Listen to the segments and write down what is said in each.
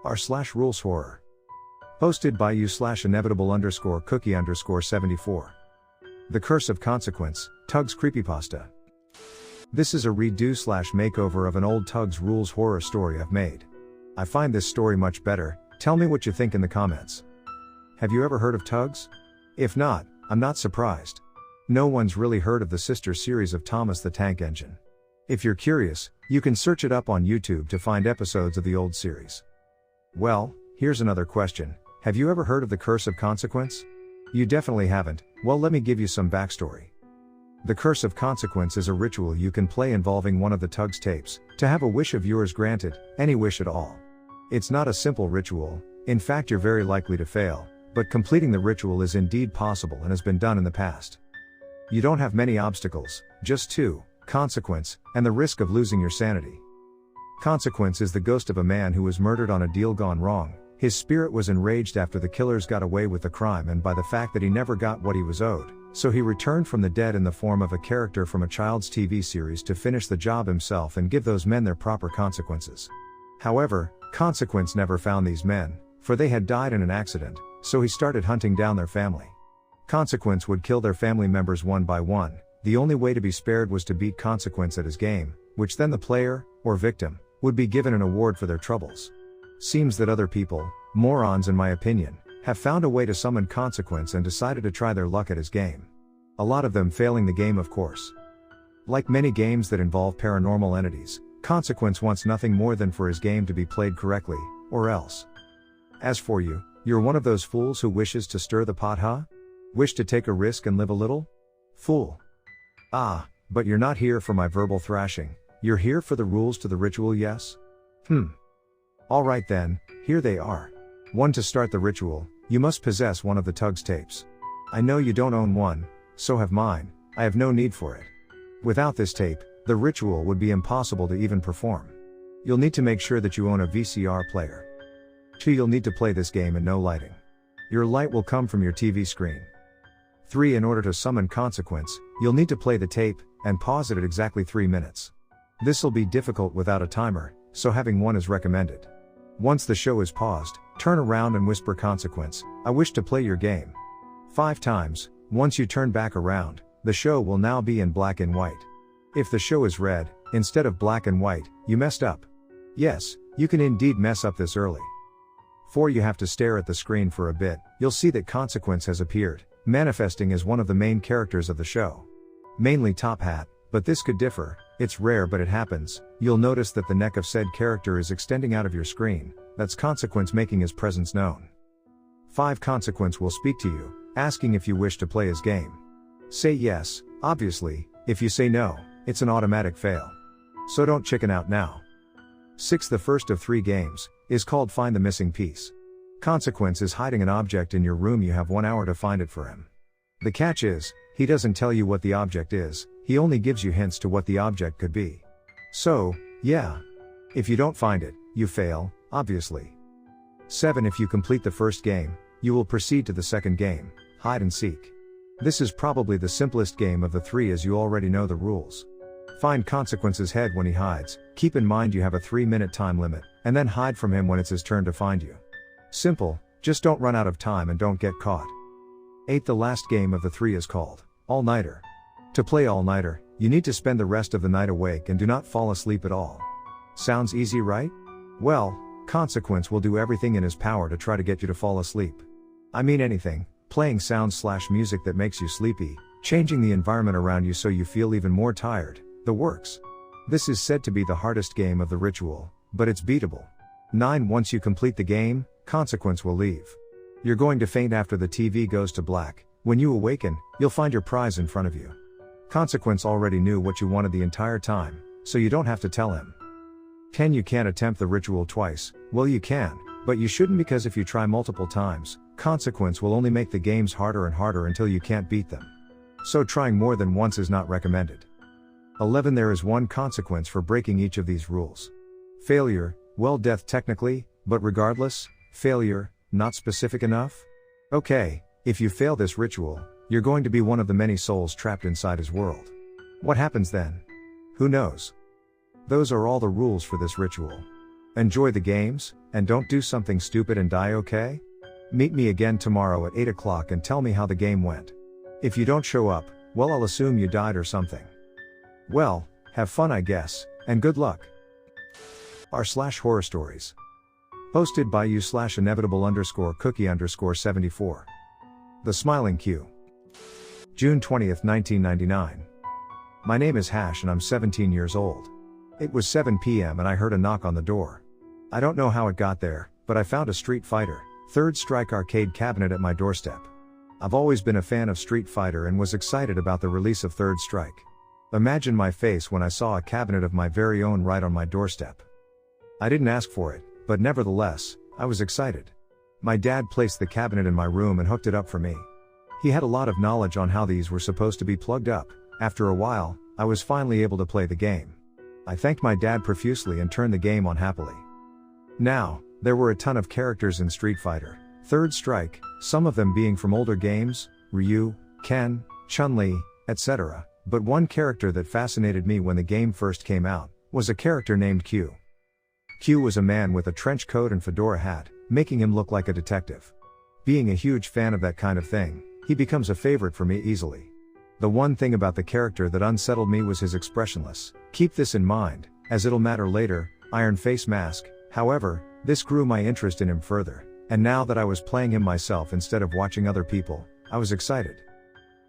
r/rules horror. Hosted by u/inevitable_cookie_74. The Curse of Consequence, Tug's Creepypasta. This is a redo/makeover of an old Tug's Rules horror story I've made. I find this story much better. Tell me what you think in the comments. Have you ever heard of Tug's? If not, I'm not surprised. No one's really heard of the sister series of Thomas the Tank Engine. If you're curious, you can search it up on YouTube to find episodes of the old series. Well, here's another question. Have you ever heard of the Curse of Consequence? You definitely haven't. Well, let me give you some backstory. The Curse of Consequence is a ritual you can play involving one of the Tug's tapes, to have a wish of yours granted, any wish at all. It's not a simple ritual, in fact you're very likely to fail, but completing the ritual is indeed possible and has been done in the past. You don't have many obstacles, just two: consequence, and the risk of losing your sanity. Consequence is the ghost of a man who was murdered on a deal gone wrong. His spirit was enraged after the killers got away with the crime and by the fact that he never got what he was owed, so he returned from the dead in the form of a character from a child's TV series to finish the job himself and give those men their proper consequences. However, Consequence never found these men, for they had died in an accident, so he started hunting down their family. Consequence would kill their family members one by one. The only way to be spared was to beat Consequence at his game, which then the player, or victim, would be given an award for their troubles. Seems that other people, morons in my opinion, have found a way to summon Consequence and decided to try their luck at his game. A lot of them failing the game, of course. Like many games that involve paranormal entities, Consequence wants nothing more than for his game to be played correctly, or else. As for you, you're one of those fools who wishes to stir the pot, huh? Wish to take a risk and live a little? Fool. Ah, but you're not here for my verbal thrashing, you're here for the rules to the ritual, yes? Alright then, here they are. 1. To start the ritual, you must possess one of the Tug's tapes. I know you don't own one, so have mine, I have no need for it. Without this tape, the ritual would be impossible to even perform. You'll need to make sure that you own a VCR player. 2. You'll need to play this game in no lighting. Your light will come from your TV screen. 3. In order to summon Consequence, you'll need to play the tape, and pause it at exactly 3 minutes. This'll be difficult without a timer, so having one is recommended. Once the show is paused, turn around and whisper Consequence, I wish to play your game. 5 times, once you turn back around, the show will now be in black and white. If the show is red, instead of black and white, you messed up. Yes, you can indeed mess up this early. 4. You have to stare at the screen for a bit, you'll see that Consequence has appeared, manifesting as one of the main characters of the show. Mainly Top Hat, but this could differ, it's rare but it happens. You'll notice that the neck of said character is extending out of your screen, that's Consequence making his presence known. 5. Consequence will speak to you, asking if you wish to play his game. Say yes, obviously. If you say no, it's an automatic fail. So don't chicken out now. 6. The first of 3 games is called Find the Missing Piece. Consequence is hiding an object in your room, you have 1 hour to find it for him. The catch is, he doesn't tell you what the object is, he only gives you hints to what the object could be. So, yeah. If you don't find it, you fail, obviously. 7. If you complete the first game, you will proceed to the second game, Hide and Seek. This is probably the simplest game of the 3 as you already know the rules. Find Consequence's head when he hides, keep in mind you have a 3-minute time limit, and then hide from him when it's his turn to find you. Simple, just don't run out of time and don't get caught. 8. The last game of the 3 is called All Nighter. To play All Nighter, you need to spend the rest of the night awake and do not fall asleep at all. Sounds easy, right? Well, Consequence will do everything in his power to try to get you to fall asleep. I mean anything, playing sounds/music that makes you sleepy, changing the environment around you so you feel even more tired, the works. This is said to be the hardest game of the ritual, but it's beatable. 9. Once you complete the game, Consequence will leave. You're going to faint after the TV goes to black. When you awaken, you'll find your prize in front of you. Consequence already knew what you wanted the entire time, so you don't have to tell him. 10. You can't attempt the ritual twice. Well, you can, but you shouldn't, because if you try multiple times, Consequence will only make the games harder and harder until you can't beat them. So trying more than once is not recommended. 11. There is one consequence for breaking each of these rules. Failure, well, death technically, but regardless, failure, not specific enough? Okay, if you fail this ritual, you're going to be one of the many souls trapped inside his world. What happens then? Who knows? Those are all the rules for this ritual. Enjoy the games, and don't do something stupid and die, okay? Meet me again tomorrow at 8 o'clock and tell me how the game went. If you don't show up, well, I'll assume you died or something. Well, have fun, I guess, and good luck. r/horror stories. Posted by you/inevitable_cookie_74. The Smiling Q. June 20th, 1999. My name is Hash and I'm 17 years old. It was 7 p.m. and I heard a knock on the door. I don't know how it got there, but I found a Street Fighter, Third Strike arcade cabinet at my doorstep. I've always been a fan of Street Fighter and was excited about the release of Third Strike. Imagine my face when I saw a cabinet of my very own right on my doorstep. I didn't ask for it, but nevertheless, I was excited. My dad placed the cabinet in my room and hooked it up for me. He had a lot of knowledge on how these were supposed to be plugged up. After a while, I was finally able to play the game. I thanked my dad profusely and turned the game on happily. Now, there were a ton of characters in Street Fighter, Third Strike, some of them being from older games, Ryu, Ken, Chun-Li, etc., but one character that fascinated me when the game first came out, was a character named Q. Q was a man with a trench coat and fedora hat, making him look like a detective. Being a huge fan of that kind of thing, he becomes a favorite for me easily. The one thing about the character that unsettled me was his expressionless, keep this in mind, as it'll matter later, iron face mask. However, this grew my interest in him further, and now that I was playing him myself instead of watching other people, I was excited.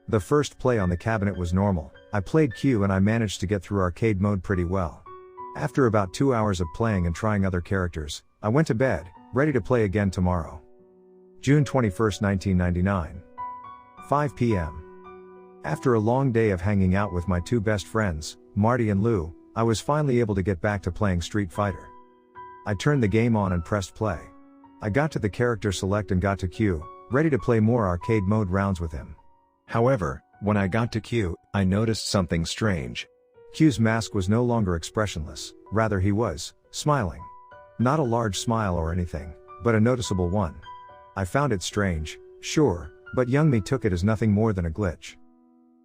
The first play on the cabinet was normal. I played Q and I managed to get through arcade mode pretty well. After about 2 hours of playing and trying other characters, I went to bed, ready to play again tomorrow. June 21st, 1999. 5 p.m. After a long day of hanging out with my two best friends, Marty and Lou, I was finally able to get back to playing Street Fighter. I turned the game on and pressed play. I got to the character select and got to Q, ready to play more arcade mode rounds with him. However, when I got to Q, I noticed something strange. Q's mask was no longer expressionless, rather he was smiling. Not a large smile or anything, but a noticeable one. I found it strange, sure, but young me took it as nothing more than a glitch.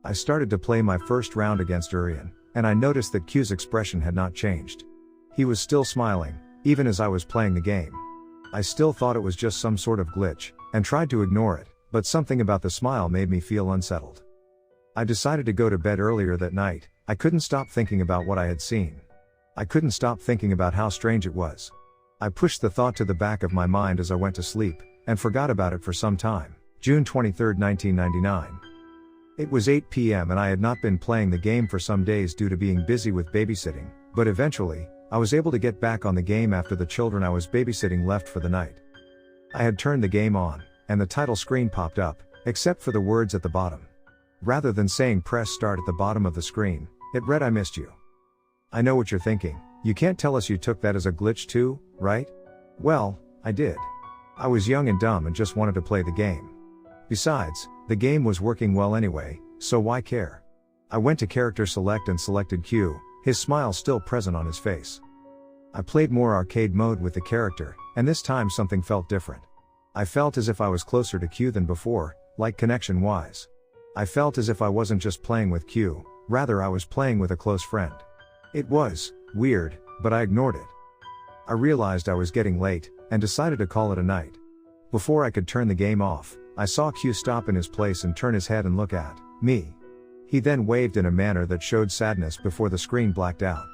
I started to play my first round against Urian, and I noticed that Q's expression had not changed. He was still smiling, even as I was playing the game. I still thought it was just some sort of glitch, and tried to ignore it, but something about the smile made me feel unsettled. I decided to go to bed earlier that night. I couldn't stop thinking about what I had seen. I couldn't stop thinking about how strange it was. I pushed the thought to the back of my mind as I went to sleep, and forgot about it for some time. June 23, 1999. It was 8 p.m. and I had not been playing the game for some days due to being busy with babysitting, but eventually, I was able to get back on the game after the children I was babysitting left for the night. I had turned the game on, and the title screen popped up, except for the words at the bottom. Rather than saying press start at the bottom of the screen, it read I missed you. I know what you're thinking, you can't tell us you took that as a glitch too, right? Well, I did. I was young and dumb and just wanted to play the game. Besides, the game was working well anyway, so why care? I went to character select and selected Q, his smile still present on his face. I played more arcade mode with the character, and this time something felt different. I felt as if I was closer to Q than before, like connection wise. I felt as if I wasn't just playing with Q, rather I was playing with a close friend. It was weird, but I ignored it. I realized I was getting late, and decided to call it a night. Before I could turn the game off, I saw Q stop in his place and turn his head and look at me. He then waved in a manner that showed sadness before the screen blacked out.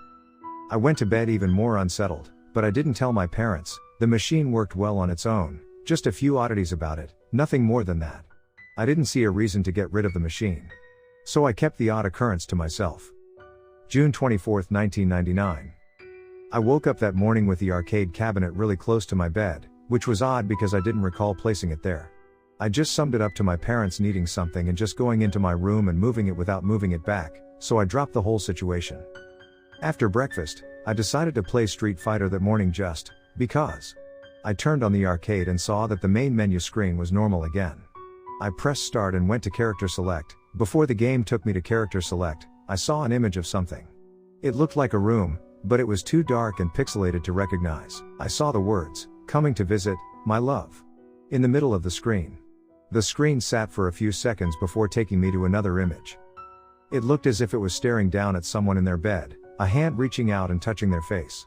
I went to bed even more unsettled, but I didn't tell my parents. The machine worked well on its own, just a few oddities about it, nothing more than that. I didn't see a reason to get rid of the machine. So I kept the odd occurrence to myself. June 24, 1999. I woke up that morning with the arcade cabinet really close to my bed, which was odd because I didn't recall placing it there. I just summed it up to my parents needing something and just going into my room and moving it without moving it back, so I dropped the whole situation. After breakfast, I decided to play Street Fighter that morning just because. I turned on the arcade and saw that the main menu screen was normal again. I pressed start and went to character select. Before the game took me to character select, I saw an image of something. It looked like a room, but it was too dark and pixelated to recognize. I saw the words, "Coming to visit, my love," in the middle of the screen. The screen sat for a few seconds before taking me to another image. It looked as if it was staring down at someone in their bed, a hand reaching out and touching their face.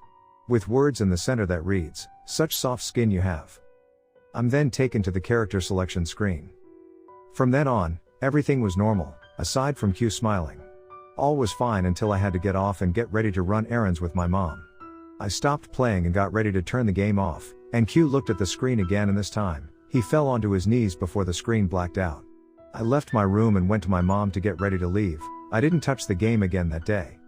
With words in the center that reads, "Such soft skin you have." I'm then taken to the character selection screen. From then on, everything was normal, aside from Q smiling. All was fine until I had to get off and get ready to run errands with my mom. I stopped playing and got ready to turn the game off, and Q looked at the screen again, and this time, he fell onto his knees before the screen blacked out. I left my room and went to my mom to get ready to leave. I didn't touch the game again that day.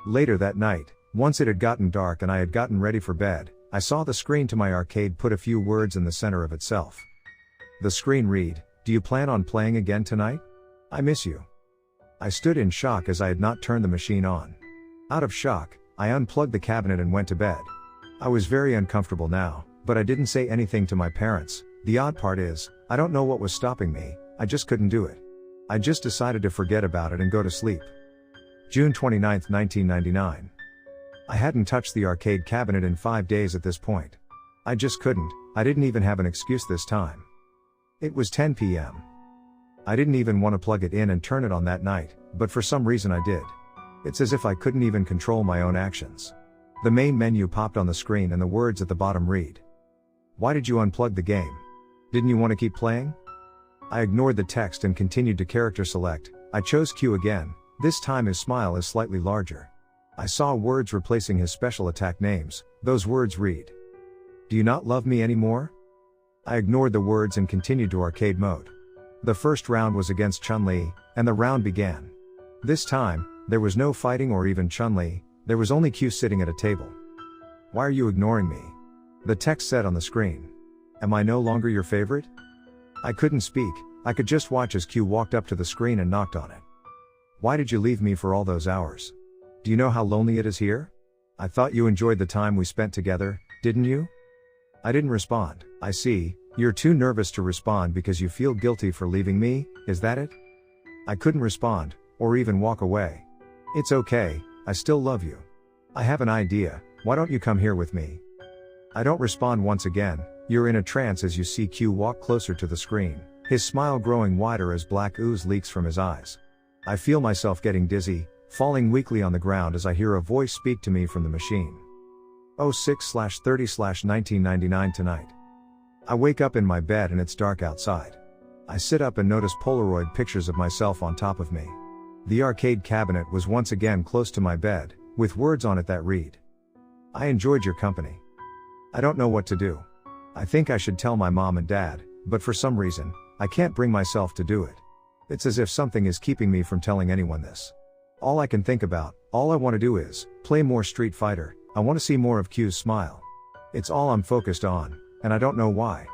Later that night, once it had gotten dark and I had gotten ready for bed, I saw the screen to my arcade put a few words in the center of itself. The screen read, "Do you plan on playing again tonight? I miss you." I stood in shock as I had not turned the machine on. Out of shock, I unplugged the cabinet and went to bed. I was very uncomfortable now, but I didn't say anything to my parents. The odd part is, I don't know what was stopping me, I just couldn't do it. I just decided to forget about it and go to sleep. June 29, 1999. I hadn't touched the arcade cabinet in 5 days at this point. I just couldn't, I didn't even have an excuse this time. It was 10 p.m. I didn't even want to plug it in and turn it on that night, but for some reason I did. It's as if I couldn't even control my own actions. The main menu popped on the screen and the words at the bottom read, "Why did you unplug the game? Didn't you want to keep playing?" I ignored the text and continued to character select. I chose Q again, this time his smile is slightly larger. I saw words replacing his special attack names. Those words read, "Do you not love me anymore?" I ignored the words and continued to arcade mode. The first round was against Chun-Li, and the round began. This time, there was no fighting or even Chun-Li, there was only Q sitting at a table. "Why are you ignoring me?" the text said on the screen. "Am I no longer your favorite?" I couldn't speak, I could just watch as Q walked up to the screen and knocked on it. "Why did you leave me for all those hours? Do you know how lonely it is here? I thought you enjoyed the time we spent together, didn't you?" I didn't respond. "I see, you're too nervous to respond because you feel guilty for leaving me, is that it?" I couldn't respond, or even walk away. "It's okay, I still love you. I have an idea, why don't you come here with me?" I don't respond once again. You're in a trance as you see Q walk closer to the screen, his smile growing wider as black ooze leaks from his eyes. I feel myself getting dizzy, falling weakly on the ground as I hear a voice speak to me from the machine. 06/30/1999 tonight. I wake up in my bed and it's dark outside. I sit up and notice Polaroid pictures of myself on top of me. The arcade cabinet was once again close to my bed, with words on it that read, "I enjoyed your company. I don't know what to do. I think I should tell my mom and dad, but for some reason, I can't bring myself to do it. It's as if something is keeping me from telling anyone this. All I can think about, all I want to do is, play more Street Fighter, I want to see more of Q's smile. It's all I'm focused on, and I don't know why."